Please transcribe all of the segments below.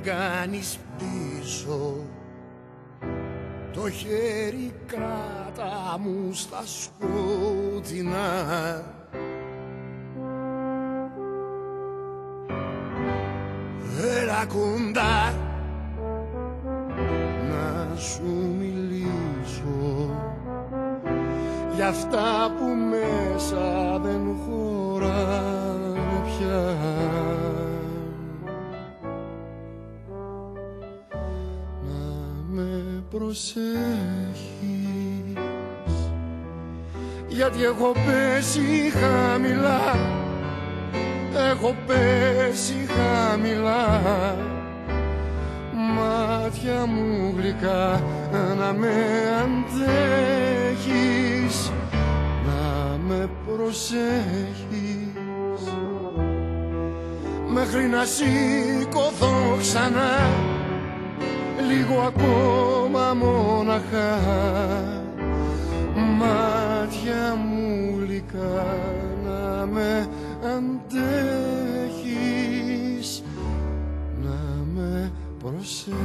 κάνεις πίσω. Το χέρι κράτα μου στα σκοτεινά. Έλα κοντά να σου μιλήσω για αυτά που μέσα δεν χωράνε πια. Να με προσέχεις, γιατί έχω πέσει χαμηλά, έχω πέσει χαμηλά. Μάτια μου γλυκά να με αντέχεις, να με προσέχεις, μέχρι να σηκωθώ ξανά, λίγο ακόμα μόναχα. Μάτια μου γλυκά να με αντέχεις, να με προσέχεις.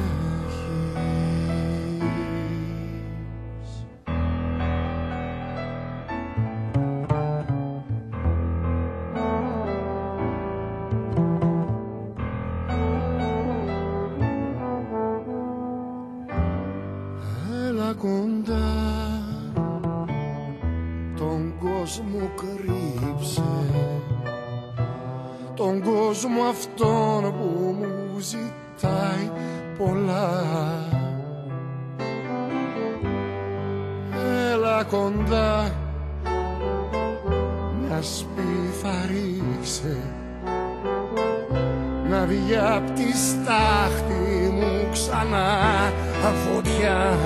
Έλα κοντά, τον κόσμο κρύψε, τον κόσμο αυτόν που μου ζητάει πολλά. Έλα κοντά, μια σπίθα ρίξε, να βγει απ' τη στάχτη μου ξανά φωτιά.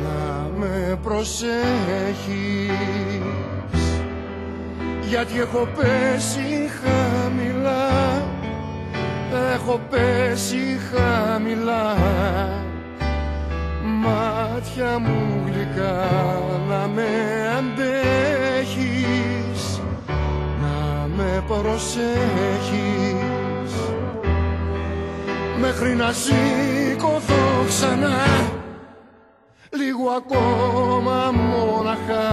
Να με προσέχεις, γιατί έχω πέσει χαμηλά, έχω πέσει χαμηλά. Μάτια μου γλυκά να με αντέχεις, να με προσέχεις, μέχρι να σηκωθώ ξανά, λίγο ακόμα μόναχα.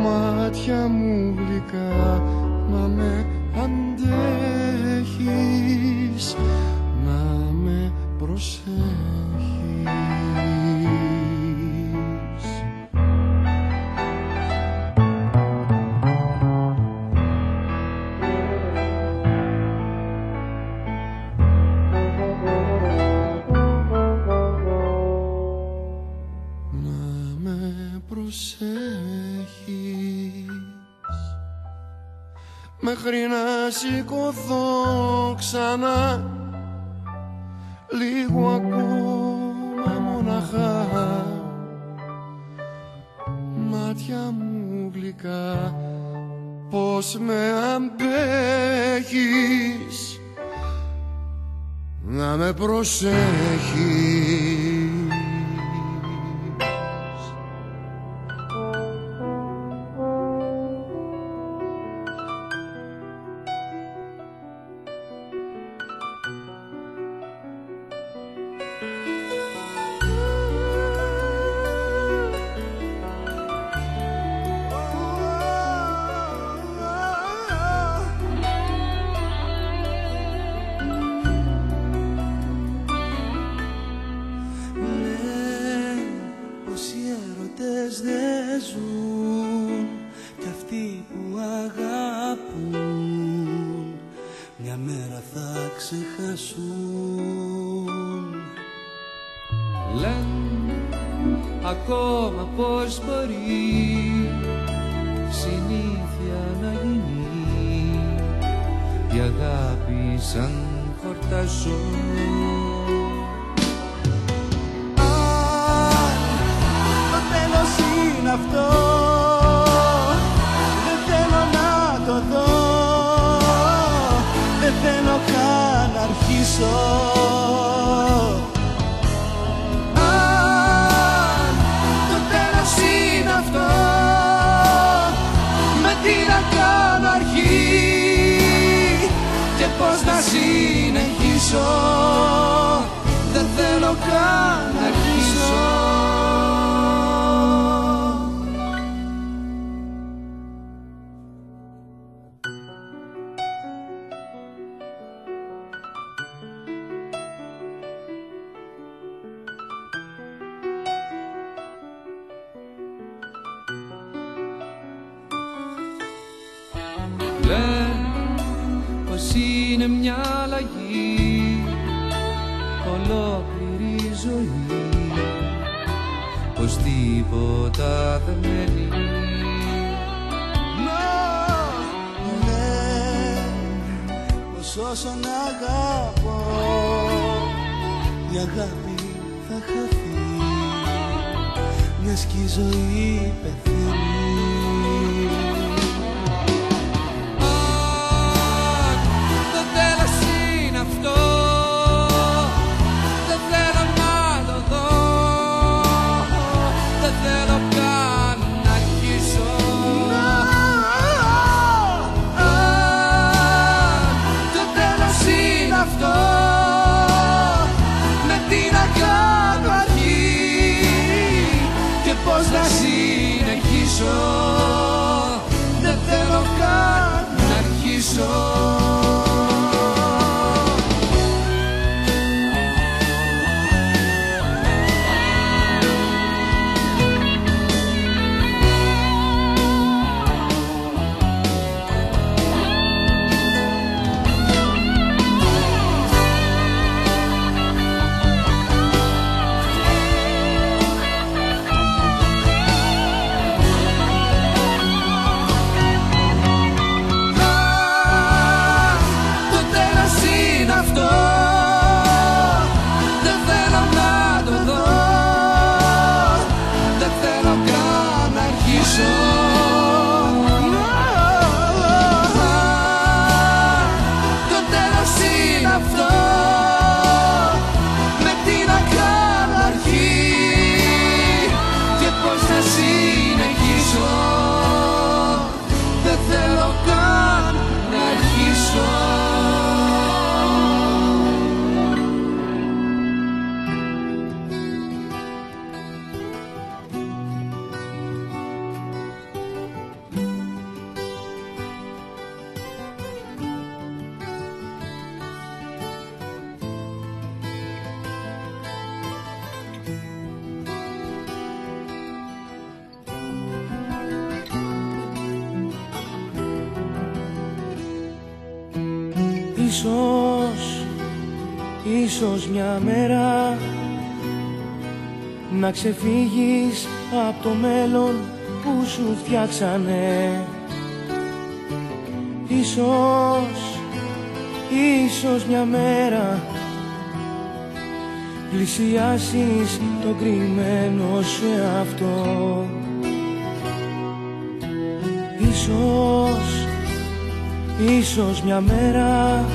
Μάτια μου γλυκά να με αντέχεις, να με προσέχεις. Μέχρι να σηκωθώ ξανά, λίγο ακόμα μοναχά. Μάτια μου γλυκά, πως με αντέχεις, να με προσέχεις. Δεν ζουν κι αυτοί που αγαπούν μια μέρα θα ξεχάσουν. Λένε ακόμα πως μπορεί συνήθεια να γίνει η αγάπη σαν χορτάζουν. Αυτό δεν θέλω να το δω, δεν θέλω καν να αρχίσω. Αν το τέλος είναι αυτό, με τι να κάνω. πώς να συνεχίσω, δεν θέλω καν να αρχίσω. Πως είναι μια αλλαγή ολόκληρη ζωή, πως τίποτα δεν μένει. Ναι, πως όσον αγαπώ η αγάπη θα χαθεί, μιας κι η ζωή πεθαίνει. Πώς να συνεχίσω, δεν θέλω καν να αρχίσω. Ίσως μια μέρα να ξεφύγεις από το μέλλον που σου φτιάξανε. Ίσως μια μέρα πλησιάσεις το κρυμμένο σου εαυτό. Ίσως μια μέρα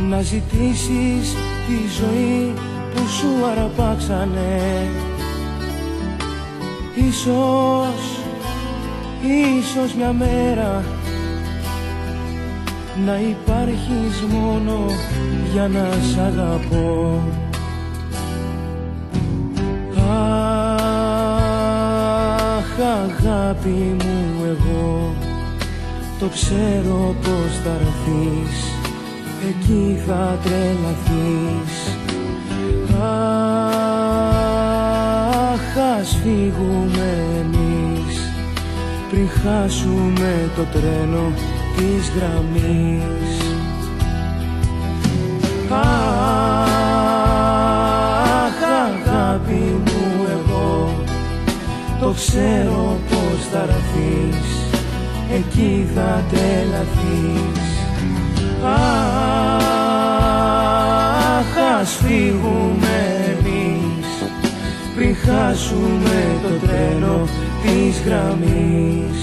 να ζητήσεις τη ζωή που σου αρπάξανε. Ίσως μια μέρα να υπάρχεις μόνο για να σ' αγαπώ. Αχ, αγάπη μου, εγώ το ξέρω πως θα έρθεις, εκεί θα τρελαθείς. Αχ, ας φύγουμε εμείς πριν χάσουμε το τρένο της γραμμής. Αχ, αγάπη μου, εγώ το ξέρω πως θα έρθεις, εκεί θα τρελαθείς. Αχ, ας φύγουμε εμείς πριν χάσουμε το τρένο της γραμμής.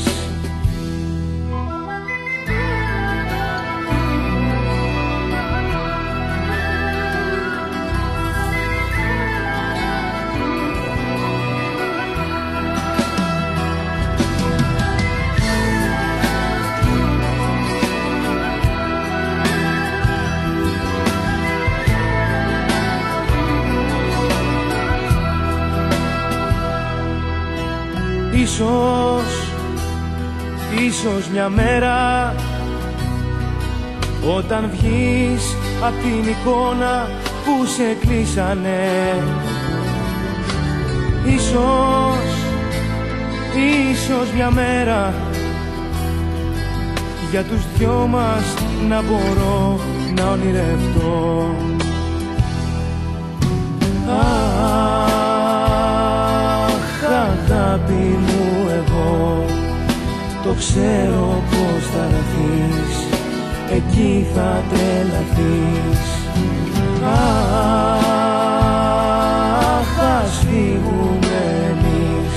Ίσως μια μέρα όταν βγεις απ' την εικόνα που σε κλείσανε, ίσως μια μέρα για τους δυο μας να μπορώ να ονειρευτώ. Αχ, αγάπη μου, εγώ το ξέρω πως θα έρθεις, εκεί θα τρελαθείς. Αχ, ας φύγουμε εμείς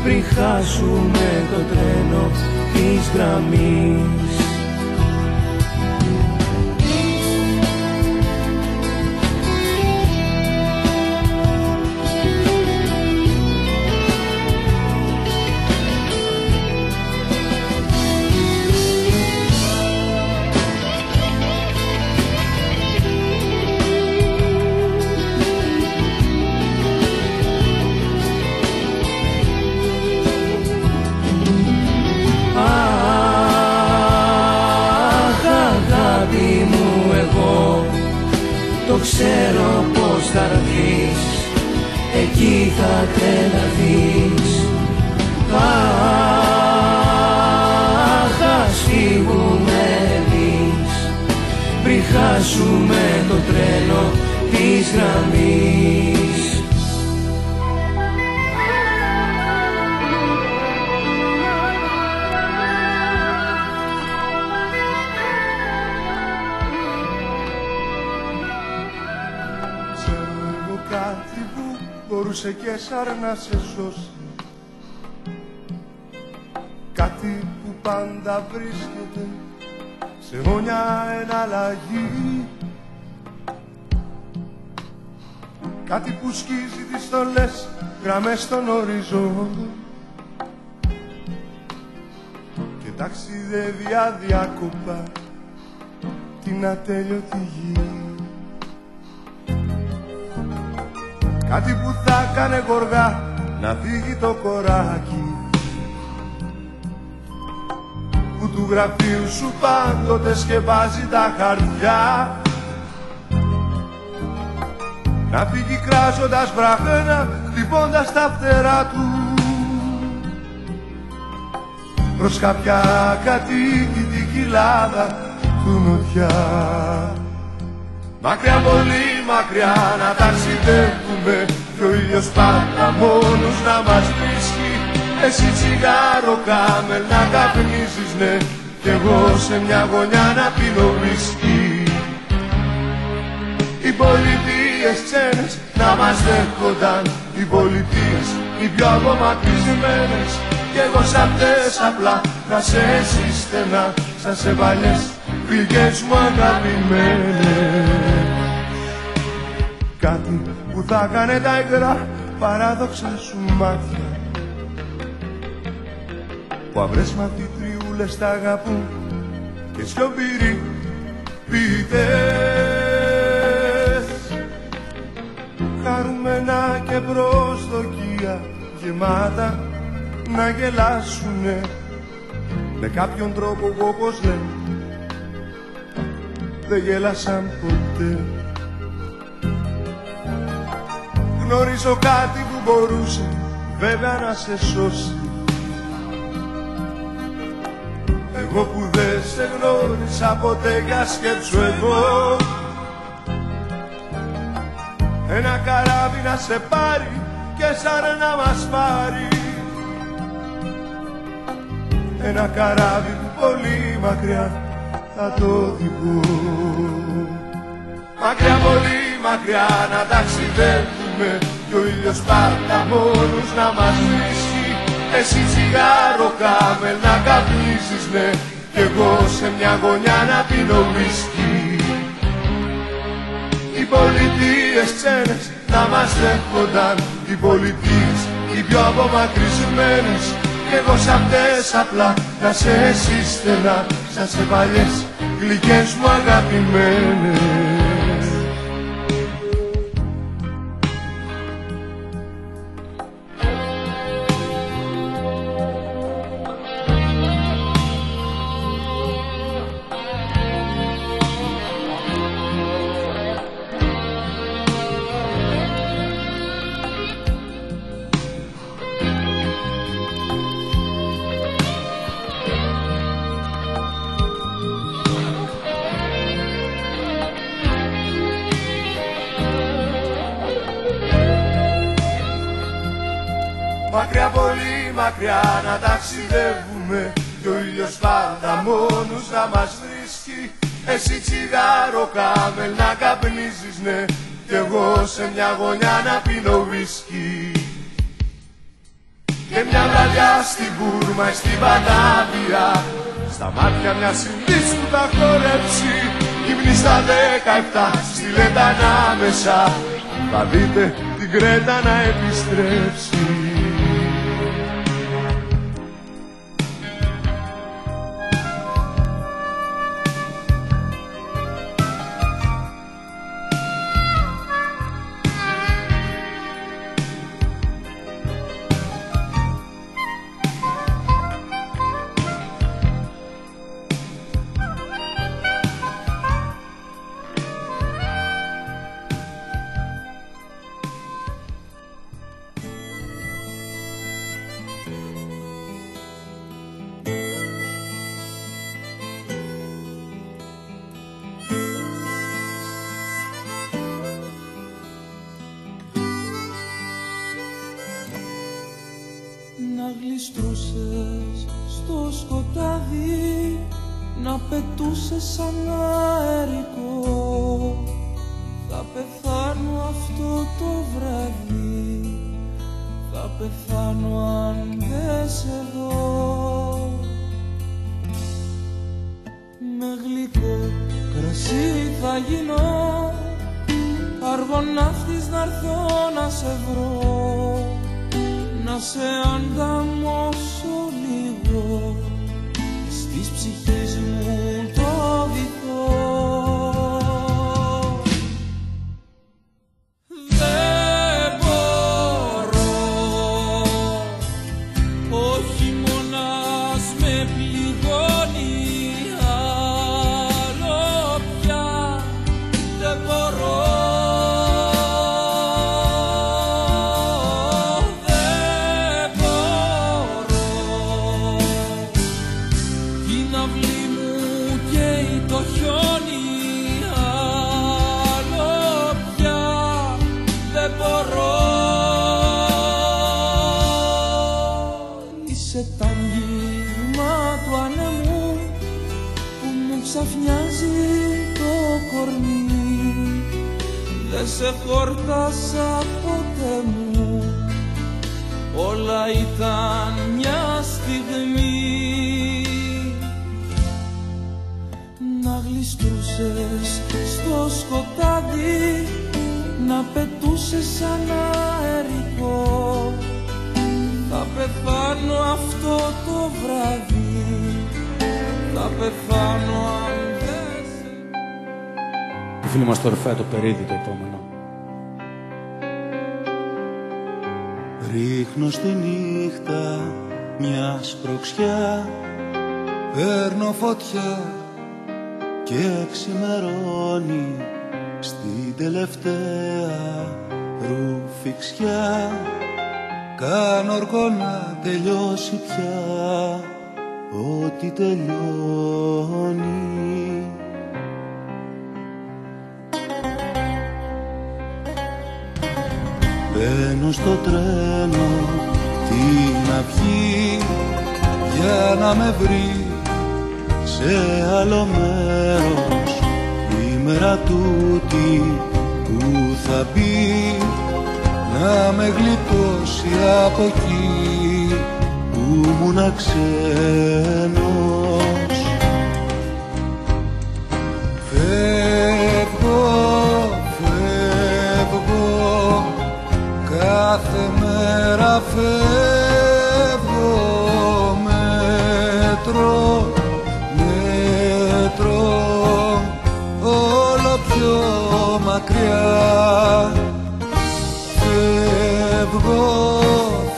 πριν χάσουμε το τρένο της γραμμής. Το ξέρω πως θα έρθεις, εκεί θα τρελαθείς. Αχ, ας φύγουμε εμείς πριν χάσουμε το τρένο της γραμμής. Κάτι που μπορούσε και σαν να σε σώσει, κάτι που πάντα βρίσκεται σε αιώνια εναλλαγή, κάτι που σκίζει τις στολές γραμμές στον οριζόντο και ταξιδεύει αδιάκοπα την ατέλειωτη γη. Κάτι που θα κάνε γοργά να φύγει το κοράκι, που του γραφείου σου πάντοτε σκεπάζει τα χαρτιά, να φύγει κράζοντας βραχένα, χτυπώντας τα φτερά του προς κάποια κατοίκητη κοιλάδα του νοτιά. Μακριά, πολύ μακριά να ταξιδεύουμε κι ο ήλιος πάντα μόνος να μας βρίσκει. Εσύ τσιγάρο κάμελ να καπνίζεις, ναι, κι εγώ σε μια γωνιά να πίνω ουίσκι. Οι πολιτείες ξένες να μας δέχονταν, οι πολιτείες οι πιο απομακρυσμένες, κι εγώ σ' αυτές απλά να σε σύστενα, σαν σε παλιές φιλικές μου αγαπημένες. Κάτι που θα κάνε τα υγρά παράδοξα σου μάτια, που αυρές μαθητριούλες τα αγαπούν και σιωπηροί ποιητές, χαρούμενα και προσδοκία γεμάτα να γελάσουνε με κάποιον τρόπο που, όπως λένε, δεν γέλασαν ποτέ. Γνωρίζω κάτι που μπορούσε βέβαια να σε σώσει, εγώ που δεν σε γνώρισα ποτέ, για σκέψου εγώ. Ένα καράβι να σε πάρει και σαν να μας πάρει, ένα καράβι που πολύ μακριά θα το δικό. Μακριά, πολύ μακριά να ταξιδεύουμε κι ο ήλιος πάντα μόνος να μας βρίσκει. Εσύ τσιγάρο κάμελ να καπνίζεις, ναι, κι εγώ σε μια γωνιά να πίνω ουίσκι. Οι πολιτείες ξένες να μας δέχονταν, οι πολιτείες οι πιο απομακρυσμένες, κι εγώ σ' αυτές απλά να σε σύστενα, σαν σε παλιές γλυκές μου αγαπημένες. μακριά, πολύ μακριά να ταξιδεύουμε, κι ο ήλιος πάντα μόνος να μας βρίσκει. Εσύ τσιγάρο κάμελ να καπνίζεις, ναι, κι εγώ σε μια γωνιά να πίνω ουίσκι. Και μια βραδιά στην Μπούρμα ή στην Πατάβια, στα μάτια μια συνδύς που τα χορέψει, γυμνή στα 17, στείλετε ανάμεσα, θα δείτε την Κρέτα να επιστρέψει. Να γλιστρούσες στο σκοτάδι, να πετούσες σαν αερικό. Θα πεθάνω αυτό το βράδυ, θα πεθάνω αν δεν σε δω. Με γλυκό κρασί θα γίνω, αργοναύτης να'ρθώ να σε βρω, να σε ανταμώσω λίγο στις ψυχής μου το βυθό. Δεν μπορώ, ο χειμώνας με πληγώνει, άλλο πια δεν μπορώ. Είσαι τ' αγγίγμα του ανέμου που μου ξαφνιάζει το κορμί. Δεν σε χόρτασα ποτέ μου, όλα ήταν μια στιγμή. Να γλιστρούσες στο σκοτάδι, να πετούσες σαν αερικό. Θα πεθάνω αυτό το βράδυ, θα πεθάνω αν δεν σε... Το φίλο μας το Ορφέα το Περίδη το επόμενο. Ρίχνω στη νύχτα μια σπρωξιά, παίρνω φωτιά και ξημερώνει στην τελευταία ρουφιξιά. Κάνω όρκο να τελειώσει πια ό,τι τελειώνει. Μπαίνω στο τρένο την αυγή για να με βρει σε άλλο μέρος η μέρα τούτη που θα μπει, να με γλιτώσει από εκεί που ήμουνα ξένος. Φεύγω, φεύγω, κάθε μέρα φεύγω, μέτρο, μέτρο, όλο πιο μακριά. Φεύγω,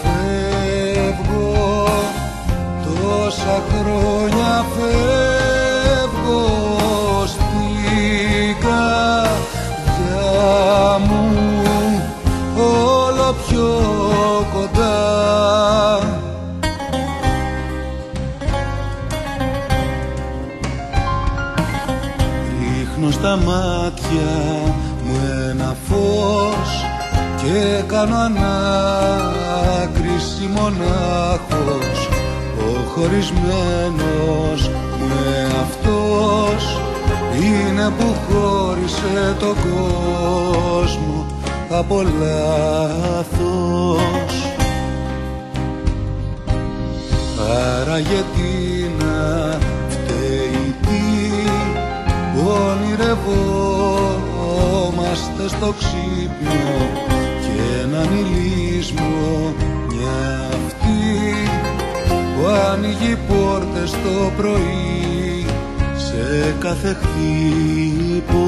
φεύγω, τόσα χρόνια φεύγω στην καρδιά μου, όλο πιο κοντά. Ρίχνω στα μάτια μου ένα φως και κάνω ανάκριση μονάχος, ο χωρισμένος με αυτός είναι που χώρισε τον κόσμο από λάθος. Άρα γιατί να φταίει, τι ονειρευόμαστε στο ξύπνιο και έναν ηλίσμο μια αυτή που ανοίγει πόρτες το πρωί σε κάθε χτύπο.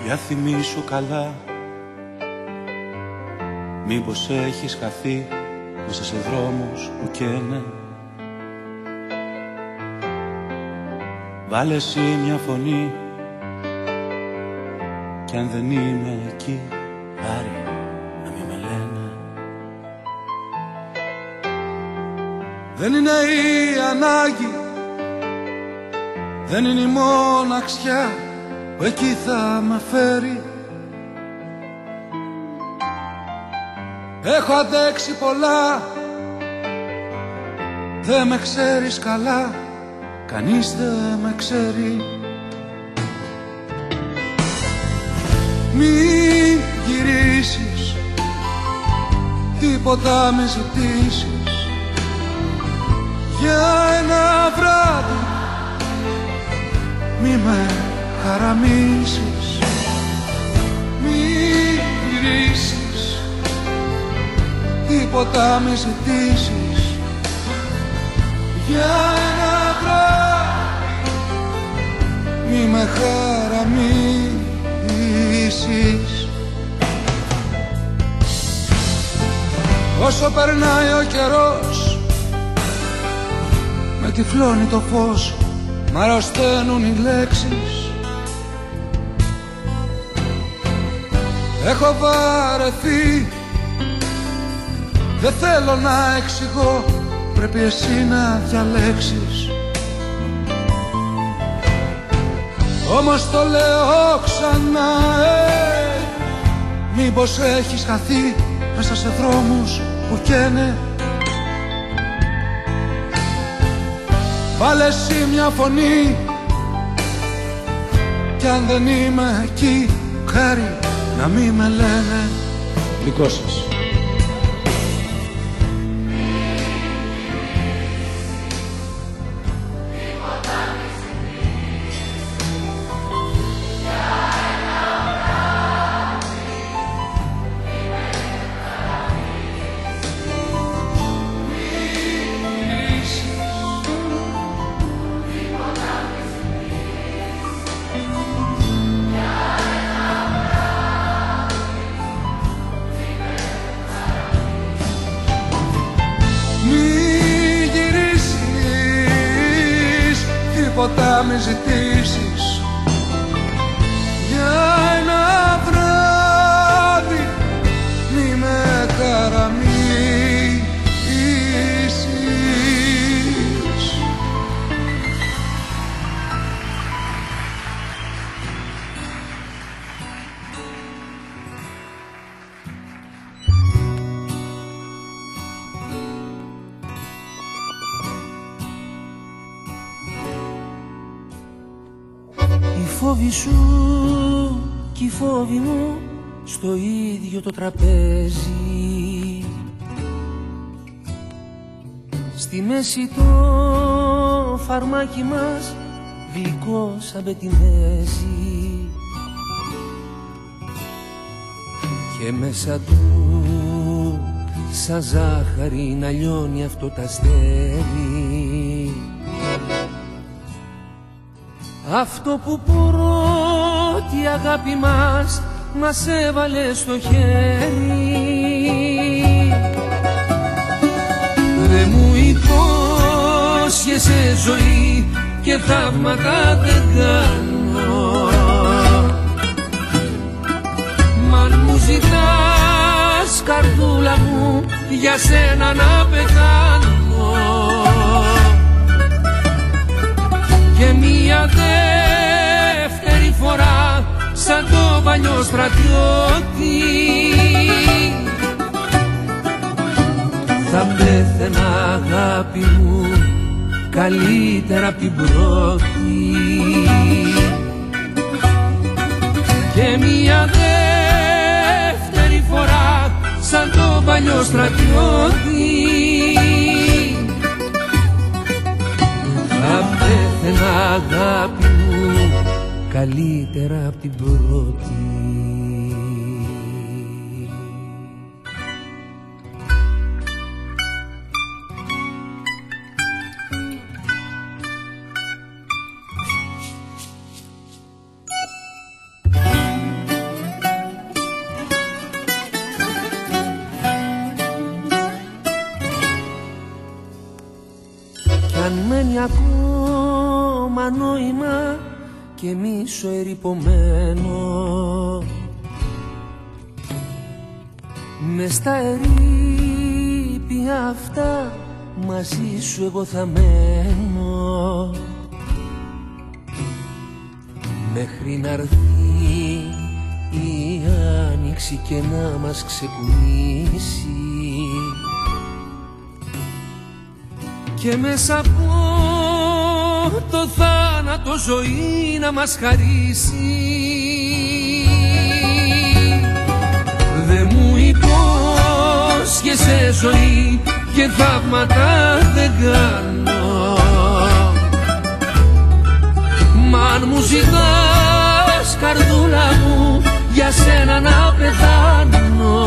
Για θυμήσου καλά, μήπως έχεις χαθεί μέσα σε δρόμους που καίνε. Βάλε εσύ μια φωνή κι αν δεν είμαι εκεί, Άρη, να μην με λένε. Δεν είναι η ανάγκη, δεν είναι η μοναξιά που εκεί θα με φέρει. Έχω αντέξει πολλά, δεν με ξέρεις καλά, κανείς δεν με ξέρει. Μη γυρίσεις, τίποτα μη ζητήσεις, για ένα βράδυ μη με χαραμίσεις. Μη γυρίσεις, τίποτα μη ζητήσεις, για ένα βράδυ μη με χαραμίσεις. Όσο περνάει ο καιρός με τυφλώνει το φως, μ' αρρωσταίνουν οι λέξεις. Έχω βαρεθεί, δεν θέλω να εξηγώ, πρέπει εσύ να διαλέξεις. Όμως το λέω ξανά, μήπως έχεις χαθεί μέσα σε δρόμους που καίνε. Βάλε εσύ μια φωνή κι αν δεν είμαι εκεί, χάρη να μη με λένε. Δικό σας. Τίποτα μη ζητήσεις, για ένα βράδυ φόβοι σου κι οι φόβοι μου στο ίδιο το τραπέζι. Στη μέση το φαρμάκι μας γλυκό σαν πετινέζι και μέσα του σαν ζάχαρη να λιώνει αυτό τ' αστέρι. Αυτό που πρώτη αγάπη μας έβαλε στο χέρι. Δε μου υπόσχεσαι ζωή και θαύματα δεν κάνω. Μ' αν μου ζητάς καρδούλα μου για σένα να πεθάνω και μια δεύτερη φορά σαν το παλιό στρατιώτη θα πέθαινα αγάπη μου καλύτερα απ' την πρώτη και μια δεύτερη φορά σαν το παλιό στρατιώτη θα πέθαινα αγάπη μου καλύτερα απ' την πρώτη. Κι αν μένει ακόμα νόημα και μίσο ερειπωμένο μες στα ερείπια αυτά μαζί σου εγώ θα μένω μέχρι να'ρθεί η άνοιξη και να μας ξεκουνήσει και μέσα από το θάνατο ζωή να μας χαρίσει. Δε μου υπόσχεσαι ζωή και θαύματα δεν κάνω. Μ' αν μου ζητάς καρδούλα μου για σένα να πεθάνω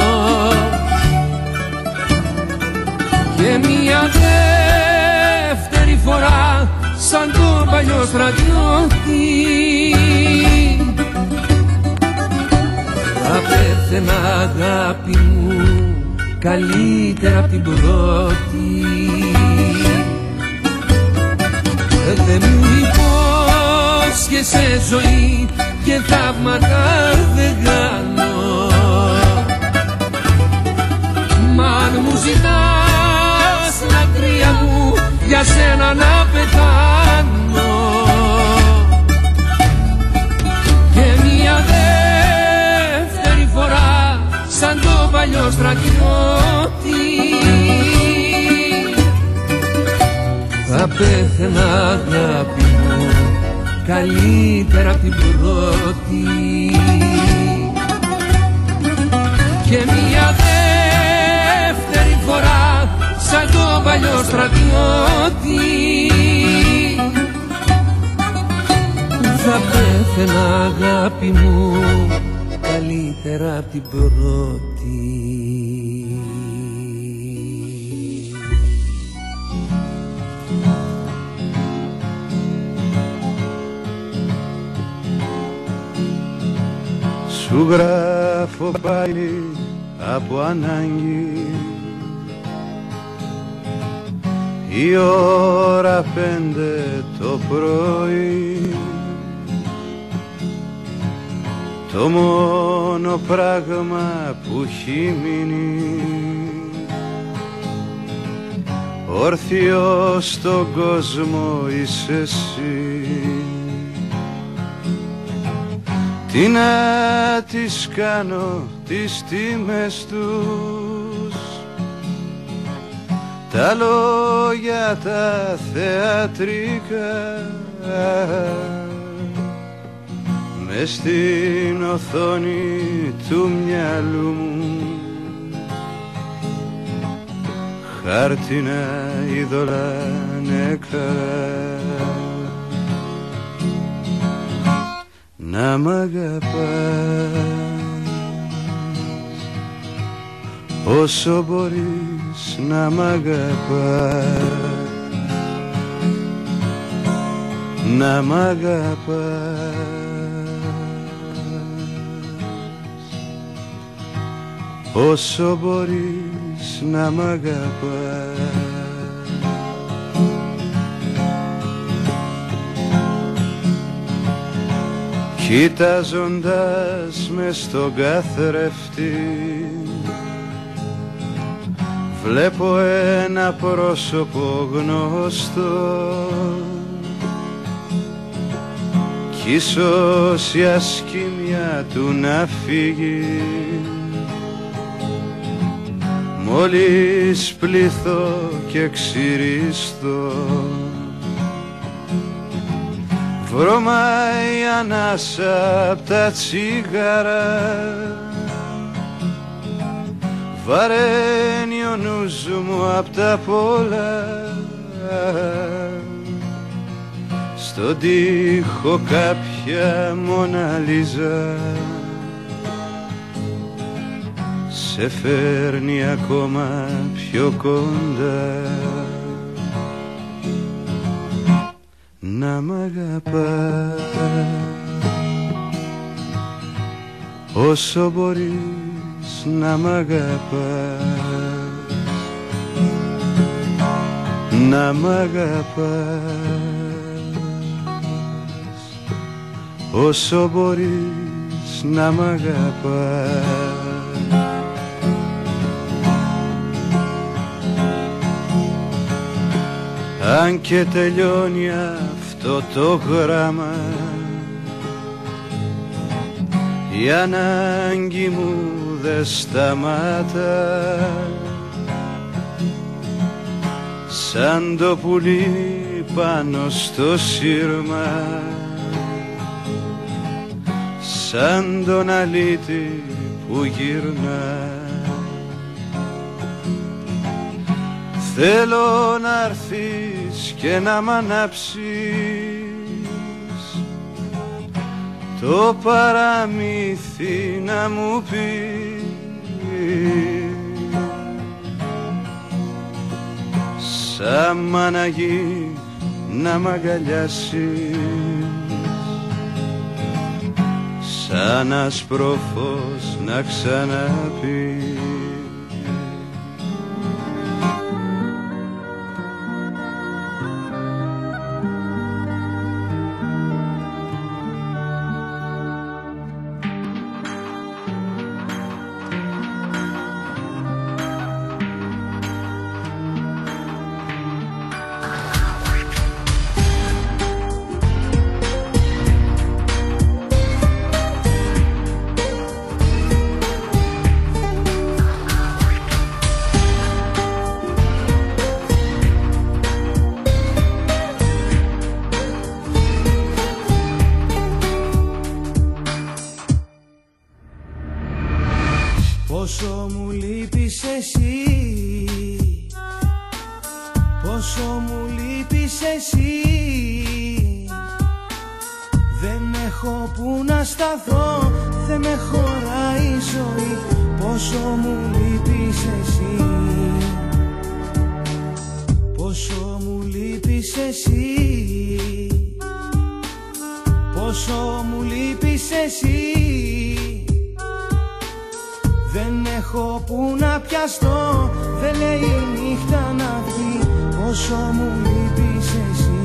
και μια δεύτερη φορά σαν το παλιό στρατιώτη θα πέθαινα αγάπη μου καλύτερα απ' την πρώτη. Δε μου υπόσχεσαι ζωή και θαύματα δεν κάνω. Μ' αν μου ζητάς λατρεία μου για σένα να πεθάνω και μια δεύτερη φορά σαν το παλιό στρατιώτη θα πέθαινα αγάπη μου καλύτερα απ' την πρώτη και μια δεύτερη φορά σαν το παλιό στρατιώτη θα πέθαινα αγάπη μου καλύτερα απ' την πρώτη. Σου γράφω πάλι από ανάγκη η ώρα 5 το πρωί το μόνο πράγμα που έχει μείνει όρθιο στον κόσμο είσαι εσύ. Τι να τις κάνω τις τιμές τους, τα λόγια τα θεατρικά, μες στην οθόνη του μυαλού μου χάρτινα είδωλα νεκρά. Να μ' αγαπάς όσο μπορείς να μ' αγαπάς, να μ' αγαπάς όσο μπορείς να μ' αγαπάς. Κοιτάζοντας μες στον καθρέφτη βλέπω ένα πρόσωπο γνωστό κι ίσως η ασκήμια του να φύγει μόλις πληθώ και ξυριστώ. Βρωμάει ανάσα απ' τα τσιγάρα, βαραίνει ο νους μου απ' τα πολλά. Στον τοίχο κάποια Μοναλίζα σε φέρνει ακόμα πιο κοντά. Να μ' αγαπάς όσο μπορείς να μ' αγαπάς, να μ' αγαπάς όσο μπορείς να μ' αγαπάς. Αν και τελειώνει αυτό το γράμμα, η ανάγκη μου δε σταμάτα. Σαν το πουλί πάνω στο σύρμα, σαν τον αλήτη που γυρνά. Θέλω να έρθεις και να μ' ανάψεις το παραμύθι, να μου πεις σαν μαναγί να μ' αγκαλιάσεις, σαν άσπρο φως να ξαναπείς. Πόσο μου λείπεις εσύ, πόσο μου λείπεις εσύ. Δεν έχω που να σταθώ, δεν με χωράει η ζωή. Πόσο μου λείπεις εσύ, πόσο μου λείπεις εσύ, πόσο μου λείπεις εσύ. Δεν έχω που να πιαστώ, δεν λέει η νύχτα να βγει. Πόσο μου λείπεις εσύ.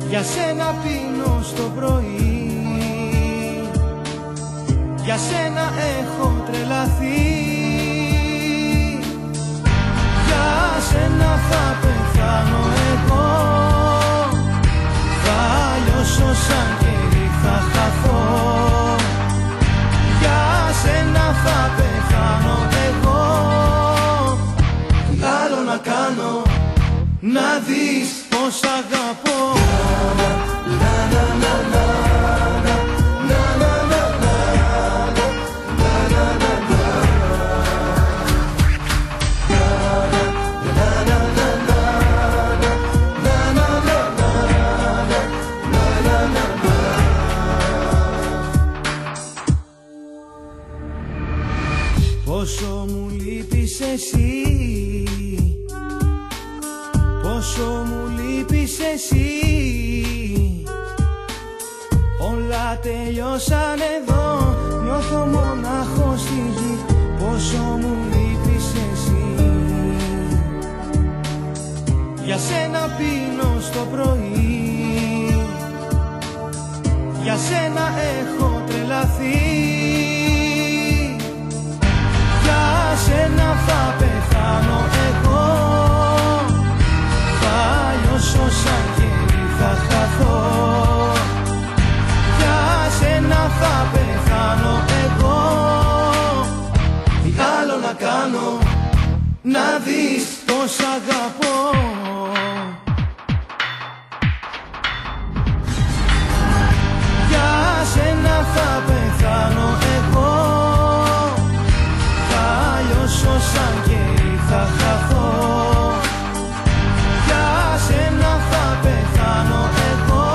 Για σένα πίνω στο πρωί, για σένα έχω τρελαθεί. Για σένα θα πεθάνω εγώ, θα λιώσω σαν κερί, θα χαθώ. Για σένα θα πεθάνω εγώ. Τι άλλο να κάνω, να δεις πως αγαπώ. Πόσο μου λείπεις εσύ, πόσο μου λείπεις εσύ. Όλα τελειώσαν εδώ, νιώθω μονάχος στη γη. Πόσο μου λείπεις εσύ. Για σένα πίνω στο πρωί, για σένα έχω τρελαθεί. Για σένα θα πεθάνω εγώ, θα λιώσω σαν κερί, θα χαθώ. Για σένα θα πεθάνω εγώ, τι άλλο να κάνω, να δεις πως αγαπώ. Για σένα θα πεθάνω εγώ, θα λιώσω σαν κερί, θα χαθώ. Για σένα θα πεθάνω εγώ,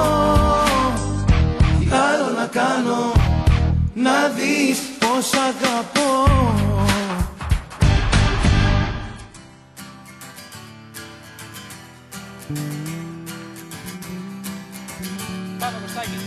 τι άλλο να κάνω, να δεις πως αγαπώ. Πάμε Κωστάκη.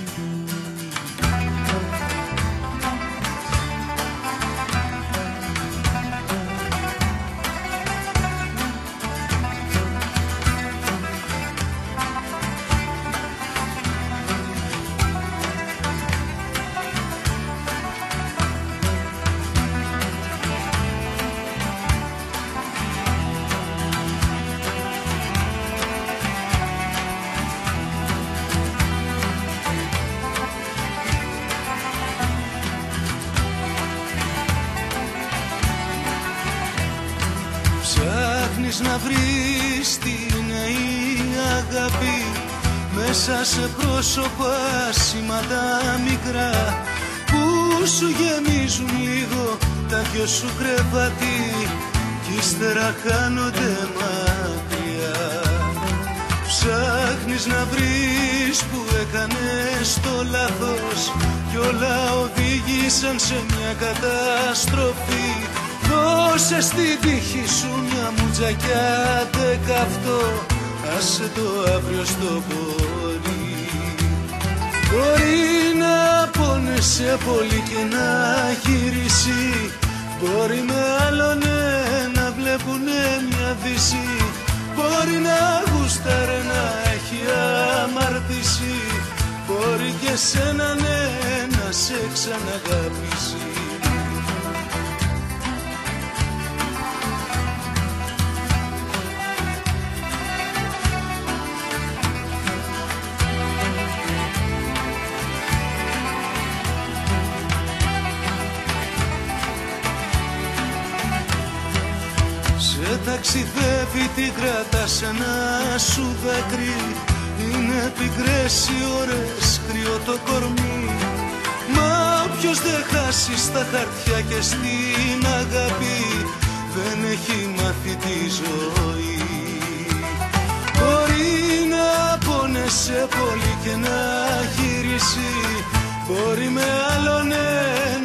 Ψάχνεις να βρεις τι είναι η αγάπη μέσα σε πρόσωπα σήματα μικρά που σου γεμίζουν λίγο τα δυο σου κρεβάτι κι ύστερα χάνονται μακριά. Ψάχνεις να βρεις που έκανες το λάθος κι όλα οδήγησαν σε μια καταστροφή. Δώσε στην τύχη σου μια μουτζα κι άντε καυτό, άσε το αύριο στο πόδι. Μπορεί να πόνεσαι πολύ και να γυρίσει, μπορεί με άλλον να βλέπουνε μια δύση, μπορεί να γούσταρε να έχει αμαρτήσει, μπορεί και σένα ναι να σε ξαναγαπήσει. Σε ταξιδεύει, την κρατάς ένα σου δάκρυ, είναι πικρές οι ώρες, κρύο το κορμί. Μα όποιος δεν χάσει στα χαρτιά και στην αγάπη δεν έχει μάθει τη ζωή. Μπορεί να πόνεσαι πολύ και να γυρίσει, μπορεί με άλλον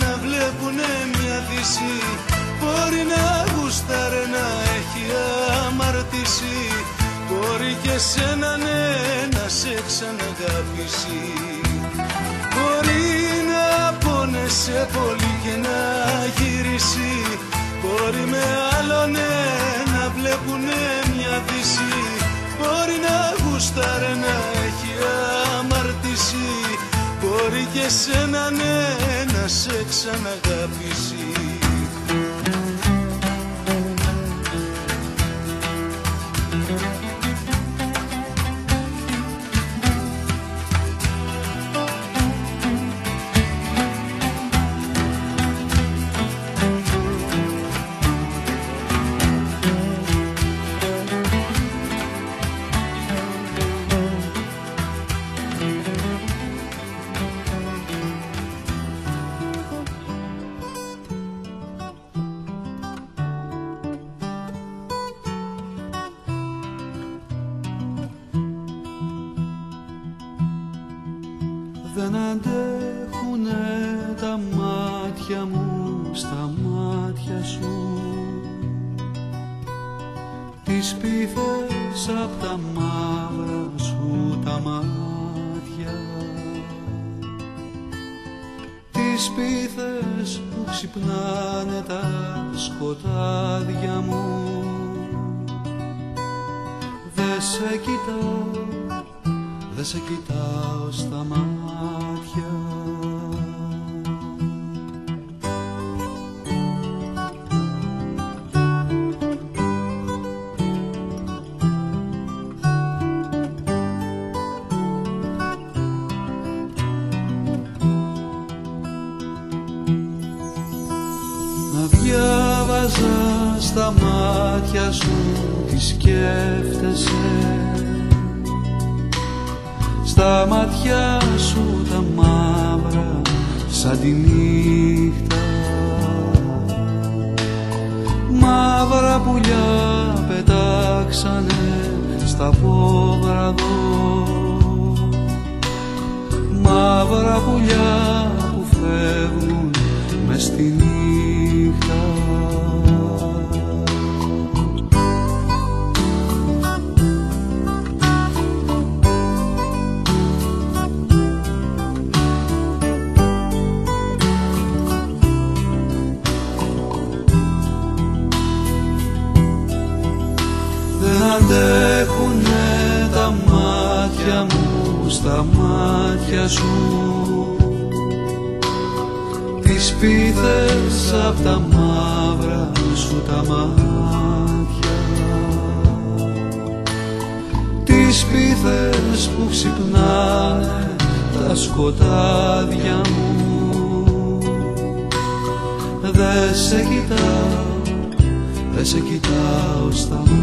να βλέπουνε μια δύση, μπορεί να γουστάρε να έχει αμαρτήσει, μπορεί και σένα ναι να σε ξαναγαπήσει. Μπορεί να πόνεσαι πολύ και να γυρίσει, μπορεί με άλλον να βλέπουνε μια δύση, μπορεί να γουστάρε να έχει αμαρτήσει, μπορεί και σένα ναι να σε ξαναγαπήσει. Δεν αντέχουνε τα μάτια μου στα μάτια σου, τις πίθες απ' τα μαύρα σου τα μάτια, τις πίθες που ξυπνάνε τα σκοτάδια μου. Δε σε κοιτάω, δε σε κοιτάω στα μάτια. Να διάβαζα στα μάτια σου τι σκέφτεσαι, στα μάτια σου τα μαύρα σαν τη νύχτα, μαύρα πουλιά πετάξανε στα πόδραδο, μαύρα πουλιά που φεύγουν μες στη νύχτα. Δεν αντέχουνε τα μάτια μου στα μάτια σου, τις πίθες απ' τα μαύρα σου τα μάτια, τις πίθες που ξυπνάνε τα σκοτάδια μου. Δε σε κοιτάω, δε σε κοιτάω στα μάτια.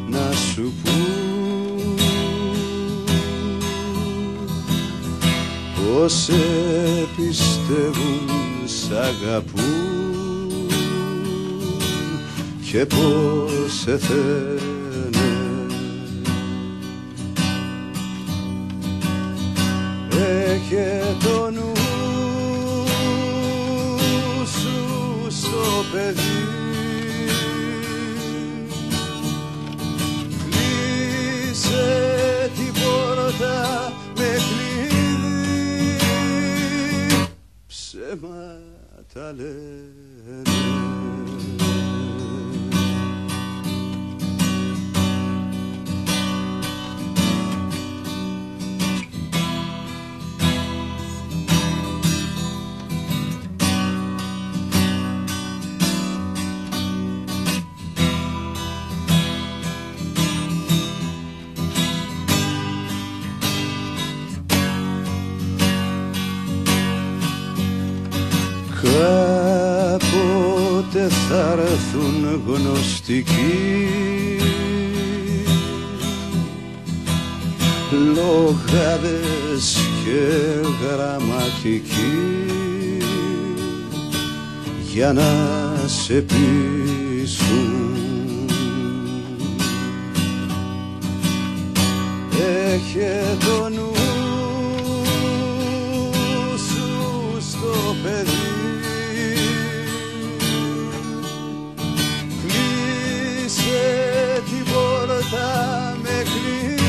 Να σου πούν πως σε πιστεύουν, σ' αγαπούν και πως σε θένε. Έχε το νου σου στο παιδί, την πόρτα με κλειδί, ψέματα λένε. Κάποτε θα έρθουν γνωστικοί λογάδες και γραμματικοί για να σε πείσουν. Έχε το νου σου στο παιδί, κλείσε την πόρτα με κλειδί,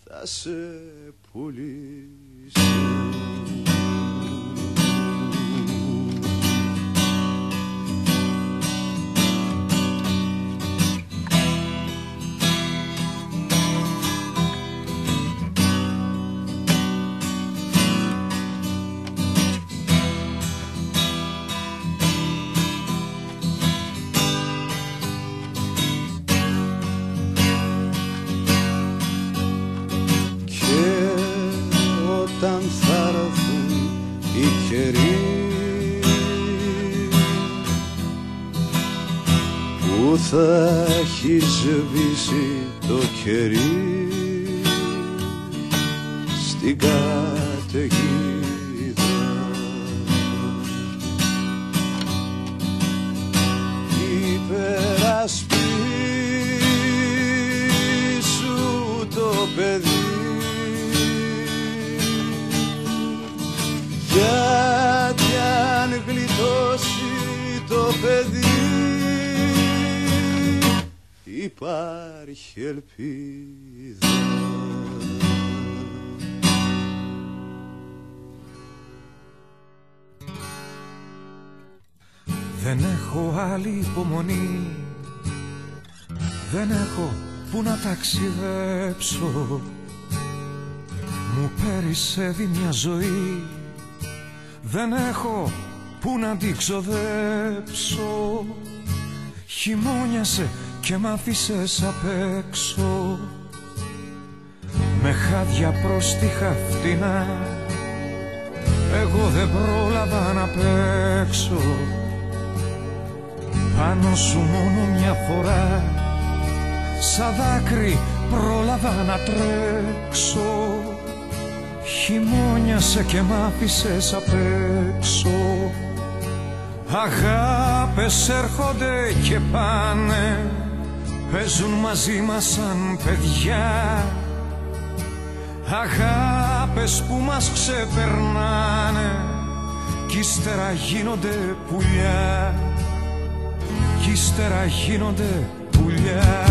θα σε πουλήσω. Όταν θα έρθουν οι καιροί που θα έχει σβήσει το κερί στην καταιγίδα, υπερασπίσου το παιδί, γιατί αν γλιτώσει το παιδί υπάρχει ελπίδα. Δεν έχω άλλη υπομονή, δεν έχω που να ταξιδέψω, μου περισσεύει μια ζωή, δεν έχω που να την ξοδέψω. Χειμώνιασε και μ' άφησες απ' έξω, με χάδια πρόστιχα φτηνά, εγώ δεν πρόλαβα να παίξω. Πάνω σου μόνο μια φορά, σαν δάκρυ πρόλαβα να τρέξω. Χειμώνιασε και μ' άφησες απ' έξω. Αγάπες έρχονται και πάνε, παίζουν μαζί μας σαν παιδιά. Αγάπες που μας ξεπερνάνε κι ύστερα γίνονται πουλιά, κι ύστερα γίνονται πουλιά.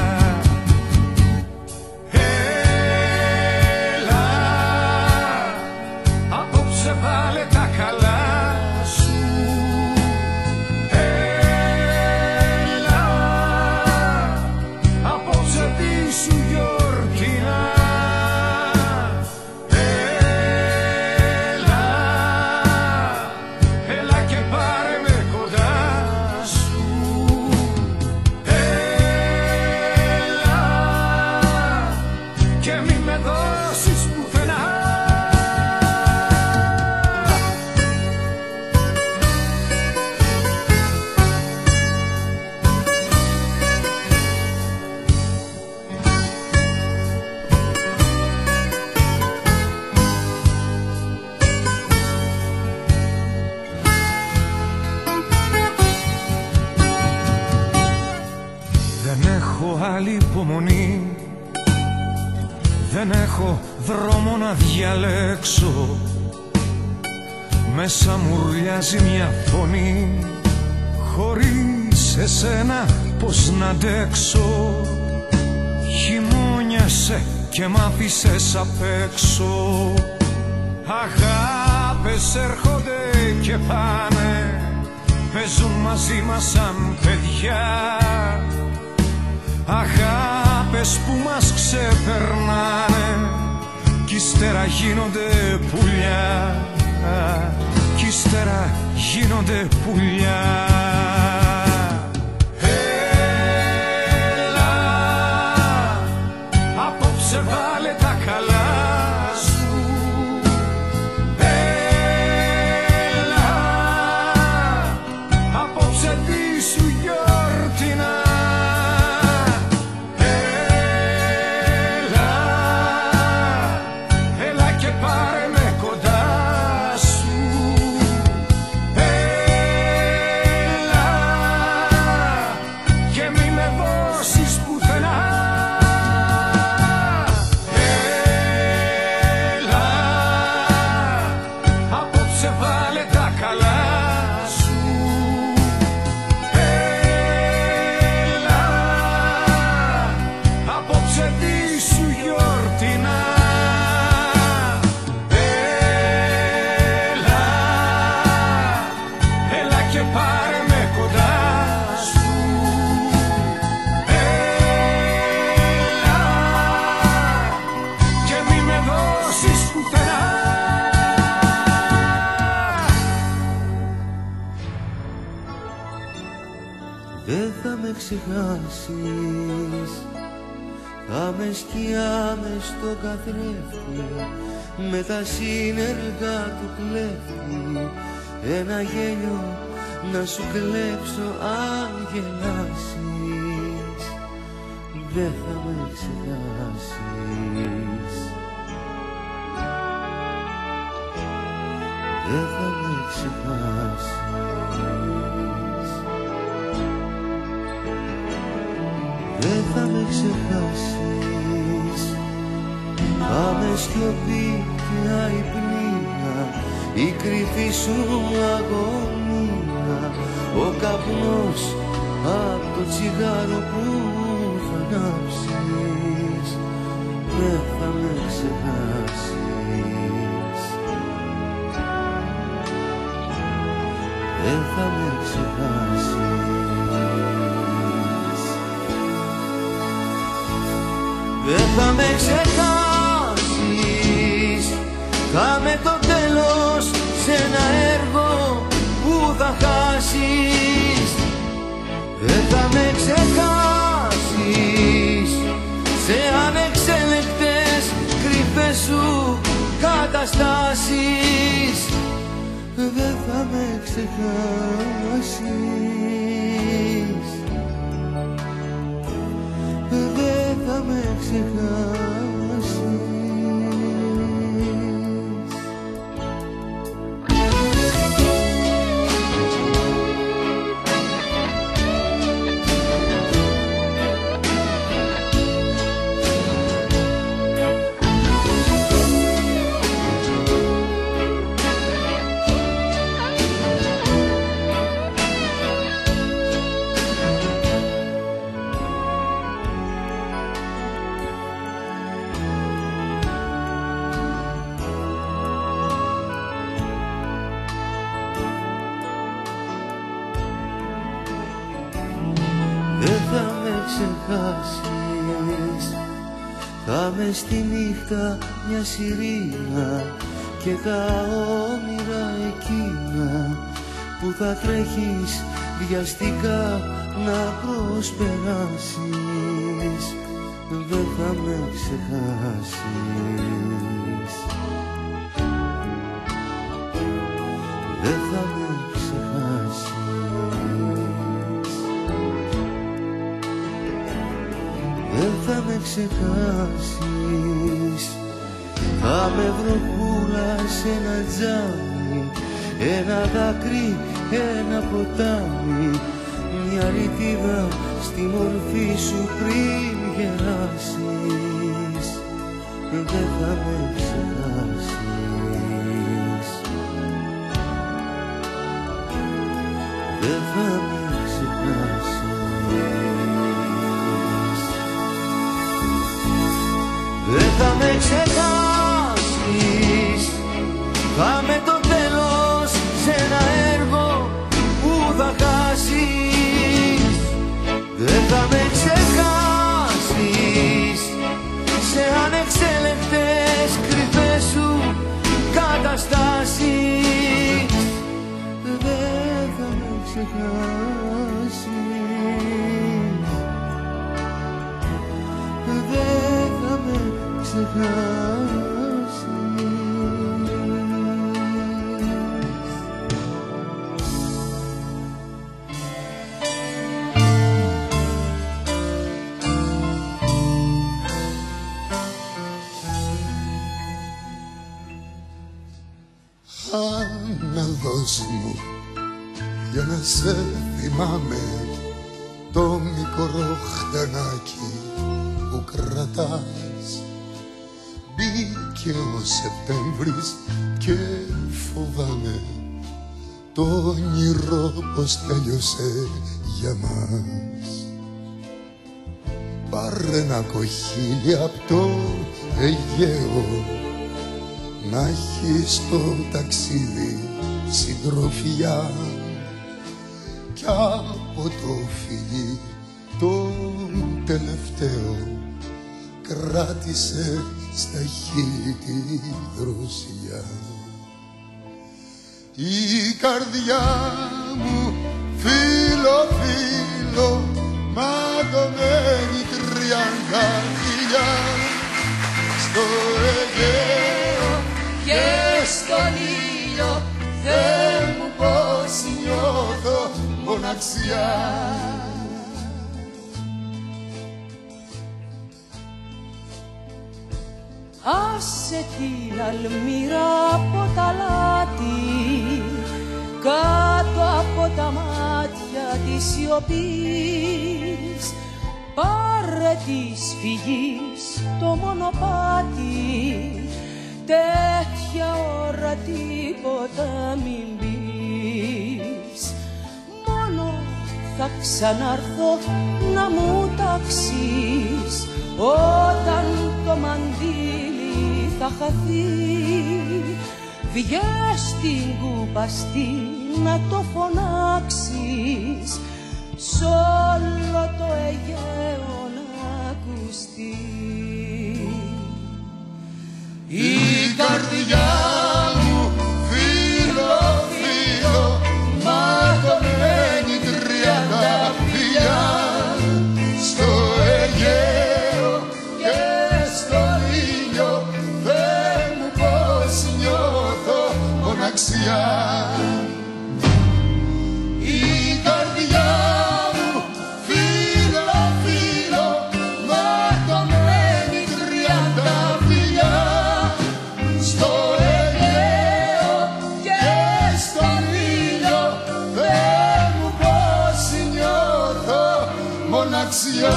Βάλε τα καλά σου, έλα, απόψε τι σου γιορτινά, έλα, έλα και πάρε με κοντά σου, έλα και μη με δώσεις πουθενά. Δεν έχω άλλη υπομονή, δεν έχω δρόμο να διαλέξω, μέσα μου ουρλιάζει μια φωνή, χωρίς εσένα πως να αντέξω. Χειμώνιασε και μ' άφησες απ' έξω. Αγάπες έρχονται και πάνε, παίζουν μαζί μας σαν παιδιά. Αγάπες που μας ξεπερνάνε κι ύστερα γίνονται πουλιά, κι ύστερα γίνονται πουλιά. Έλα, απόψε βάλε τα καλά σου, έλα, ξεχάσεις. Θα με σκιά μες στο καθρέφτη, με τα σύνεργα του κλέφτη, ένα γέλιο να σου κλέψω αν γελάσεις. Δεν θα με ξεχάσεις. Δεν θα με ξεχάσεις. Δεν θα με ξεχάσεις. Θα με σιωπή και αϊπνία, η κρυφή σου αγωνία, ο καπνός απ' το τσιγάρο που θα ανάψεις. Δεν θα με ξεχάσεις. Δεν θα με ξεχάσεις. Δεν θα με ξεχάσεις. Θα με το τέλος σε ένα έργο που θα χάσεις. Δεν θα με ξεχάσεις σε ανεξέλεγκτες κρυφές σου καταστάσεις. Δεν θα με ξεχάσεις. Δεν θα με ξεχάσεις. Δεν θα με ξεχάσεις. Θα με στη νύχτα μια σιρήνα και τα όνειρα εκείνα που θα τρέχεις βιαστικά να προσπεράσεις. Δεν θα με ξεχάσεις. Δεν θα με ξεχάσεις. Δεν θα με ξεχάσεις. Θα με βροχούλα σε ένα τζάμι, ένα δάκρυ, ένα ποτάμι, μια ρητίδα στη μορφή σου πριν γεράσεις. Δεν θα με ξεχάσεις. Δεν θα με ξεχάσεις. Δεν θα με ξεχάσεις. Θα με το τέλος σε ένα έργο που θα χάσεις. Δεν θα με ξεχάσεις σε ανεξέλεγκτες κρυφές σου καταστάσεις. Δεν θα με ξεχάσεις. Δεν θα με ξεχάσεις. Αναδόση μου για να σε θυμάμαι, το μικρό χτενάκι που κρατάς. Μπήκε ο Σεπτέμβρης και φοβάμαι το όνειρο πως τέλειωσε για μας. Πάρε ένα κοχύλι απ' το Αιγαίο, να έχεις στο ταξίδι συντροφιά, κι από το φιλί το τελευταίο κράτησε στα χείλη τη δροσιά. Η καρδιά μου φίλο φίλο μ' ματωμένη 30 φιλιά στο Αιγαίο και στον ήλιο. Θεέ μου πως νιώθω μοναξιά. Άσε την αλμύρα από τα λάτι, κάτω από τα μάτια της σιωπής. Πάρε της φυγής το μονοπάτι, τέτοια ώρα τίποτα μην πεις. Μόνο θα ξανάρθω να μου ταξείς, όταν το μαντίλι θα χαθεί. Βγες στην κούπαστη να το φωνάξεις, σ' όλο το Αιγαίο να ακουστεί. Η καρδιά μου φίλο, φίλο, ματωμένη 30 φιλιά στο Αιγαίο και στον ήλιο. Θεέ μου πως νιώθω μοναξιά. Η καρδιά μου φίλο, φίλο, ματωμένη 30 φιλιά στο Αιγαίο και στον ήλιο. Θεέ μου πως νιώθω μοναξιά.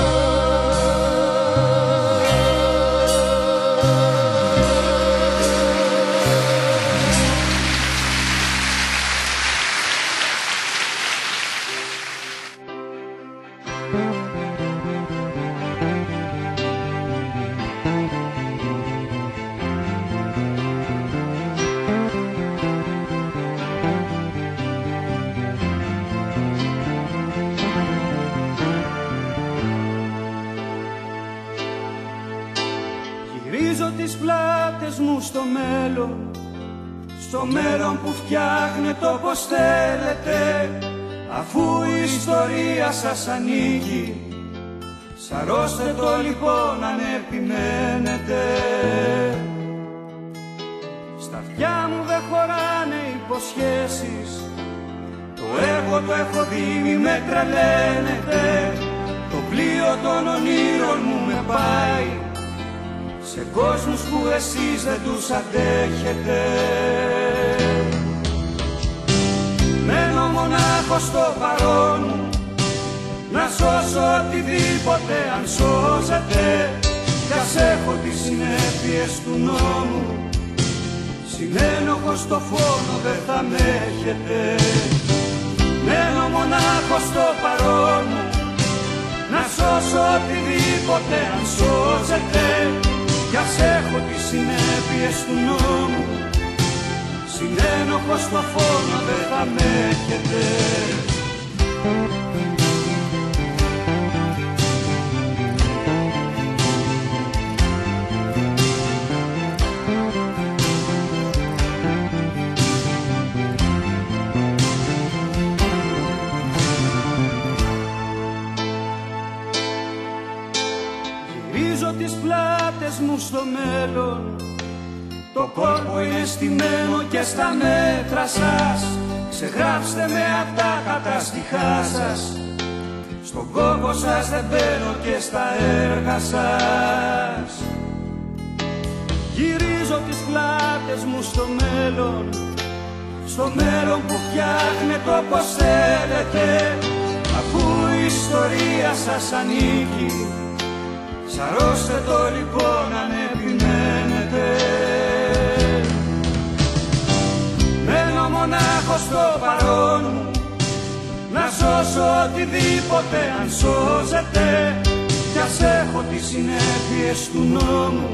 Γυρίζω τις πλάτες μου στο μέλλον, στο μέλλον που φτιάχνετε όπως θέλετε, αφού η ιστορία σας ανήκει. Σαρώστε το λοιπόν αν επιμένετε. Στα αυτιά μου δεν χωράνε υποσχέσεις, το έργο το έχω δει, μη με τρελαίνετε. Το πλοίο των ονείρων μου με πάει σε κόσμους που εσείς δεν τους αντέχετε. Μένω μονάχος στο παρόν μου, να σώσω οτιδήποτε αν σώζεται, κι ας έχω τις συνέπειες του νόμου, συνένοχος στο φόνο δεν θα με έχετε. Μένω μονάχος στο παρόν μου, να σώσω οτιδήποτε αν σώζεται, κι ας έχω τις συνέπειες του νόμου, συνένοχος στο φόνο δεν θα με έχετε. Γυρίζω τις πλάτες μου στο μέλλον, το κόλπο είναι στημένο και στα μέτρα σας. Ξεγράψτε με απ' τα καταστιχά σας, στον κόπο σας δεν μπαίνω και στα έργα σας. Γυρίζω τις πλάτες μου στο μέλλον, στο μέλλον που φτιάχνετε όπως θέλετε, αφού η ιστορία σας ανήκει. Σαρώστε το λοιπόν αν επιμένετε. Μένω μονάχος στο παρόν μου, να σώσω οτιδήποτε αν σώζεται, κι ας έχω τις συνέπειες του νόμου,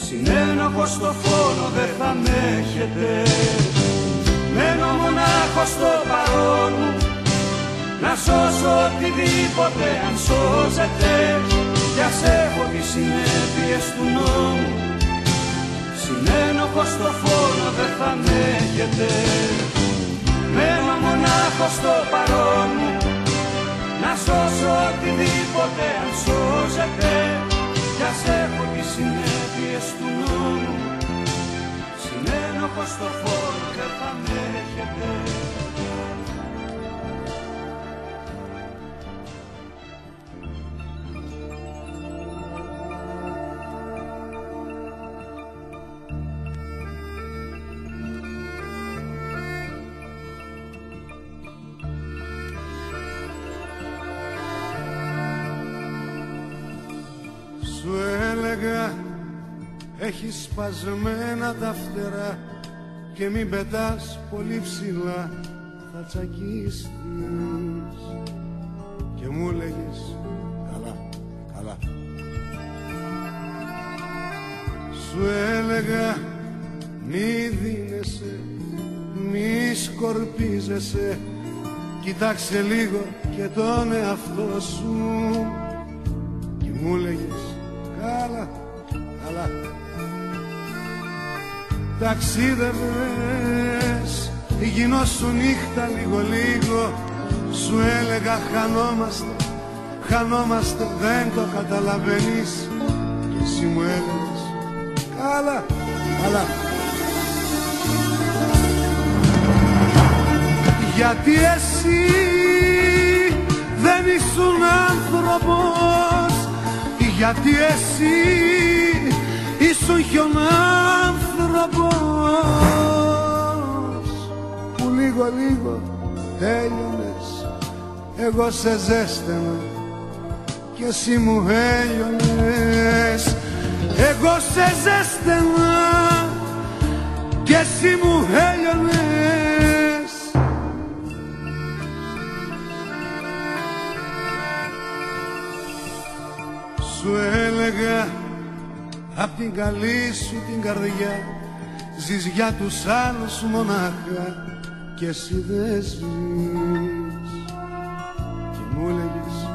συνένοχος στο φόνο δεν θα με έχετε. Μένω μονάχος στο παρόν μου, να σώσω οτιδήποτε αν σώζεται, κι ας έχω τις συνέπειες του νόμου, συνένοχος στο φόνο δεν θα με έχετε. Μένω μονάχος στο παρόν μου, να σώσω οτιδήποτε αν σώζεται, κι ας έχω τις συνέπειες του νόμου, συνένοχος στο φόρο δεν θα με έχετε. Σου έλεγα έχεις σπασμένα τα φτερά και μην πετάς πολύ ψηλά, θα τσακίσεις. Και μου έλεγες καλά, καλά. Σου έλεγα μη δίνεσαι, μη σκορπίζεσαι, κοιτάξε λίγο και τον εαυτό σου. Και μου έλεγες καλά, καλά. Ταξίδευες, γινόσου νύχτα λίγο-λίγο. Σου έλεγα χανόμαστε, χανόμαστε, δεν το καταλαβαίνεις. Και εσύ μου έλεγες καλά, καλά. Γιατί εσύ δεν ήσουν άνθρωπος, γιατί εσύ ήσουν χιονάνθρωπος που λίγο-λίγο τέλειωνες. Εγώ σε ζέστανα κι εσύ μου έλειωνες. Εγώ σε ζέστανα κι εσύ μου έλειωνες. Σου έλεγα απ' την καλή σου την καρδιά ζεις για τους άλλους μονάχα κι εσύ δεν ζεις. Και μου έλεγες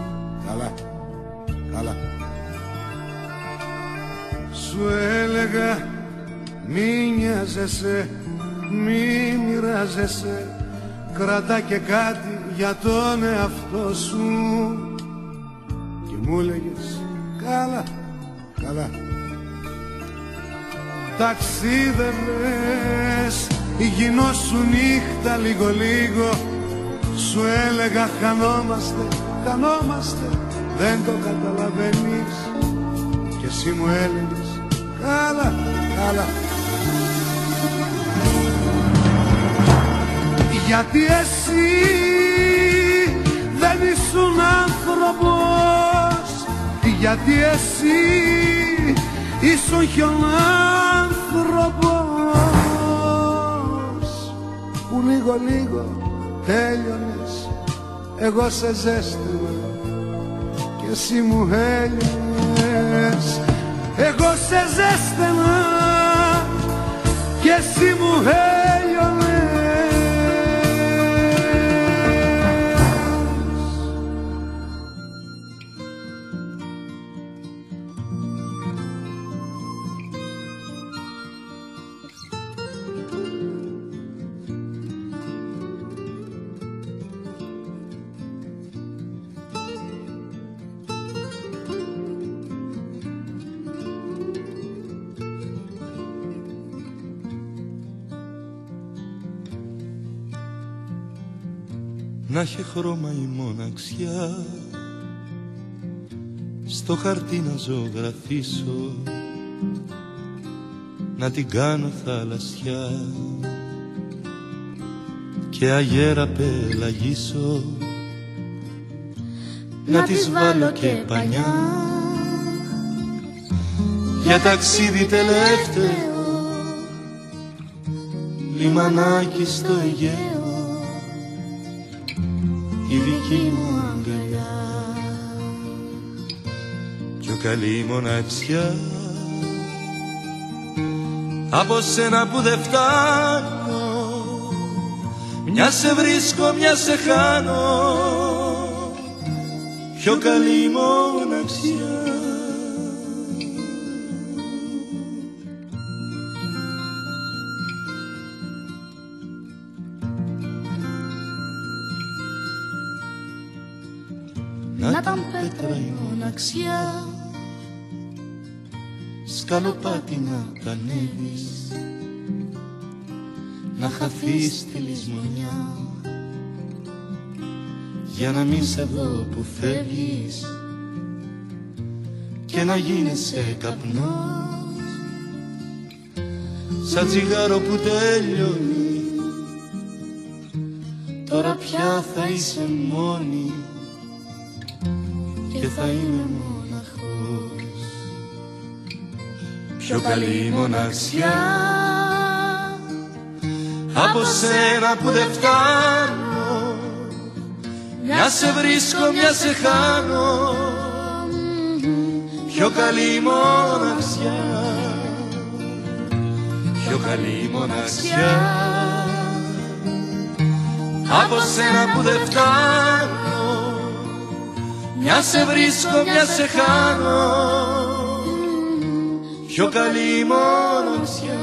καλά, καλά. Σου έλεγα μη νοιάζεσαι, μη μοιράζεσαι, κρατά και κάτι για τον εαυτό σου. Και μου έλεγες καλά, καλά. Ταξίδευες, γινόσου νύχτα λίγο-λίγο. Σου έλεγα χανόμαστε, χανόμαστε, δεν το καταλαβαίνεις. Και εσύ μου έλεγες καλά, καλά. Γιατί εσύ δεν ήσουν άνθρωπος, γιατί εσύ ήσουν χιονάνθρωπος που λίγο-λίγο τέλειωνες. Εγώ σε ζέστηνα και εσύ μου έλειωνες. Εγώ σε ζέστηνα και εσύ μου έλειωνες. Να έχει χρώμα η μοναξιά, στο χαρτί να ζωγραφίσω, να την κάνω θαλασσιά και αγέρα πελαγίσω, να της βάλω και πανιά για ταξίδι τελευταίο, λιμανάκι στο Αιγαίο, η δική μου αγκαλιά. Πιο καλή μοναξιά από σένα που δεν φτάνω, μια σε βρίσκω, μια σε χάνω. Πιο καλή μοναξιά. να ήταν πέτρα η μοναξιά, σκαλοπάτι να τ' ανέβεις, να χαθείς στη λησμονιά, για να μην σε δω που φεύγεις και να γίνεσαι καπνός, σαν τσιγάρο που τελειώνει. Τώρα πια θα είσαι μόνη και θα είμαι μοναχός. Πιο καλή μοναξιά από σένα που δεν φτάνω, μια σε βρίσκω, μια σε χάνω. Πιο καλή μοναξιά, πιο καλή μοναξιά από σένα που δεν φτάνω, μια σε βρίσκω, μια σε χάνω. Πιο καλή μοναξιά.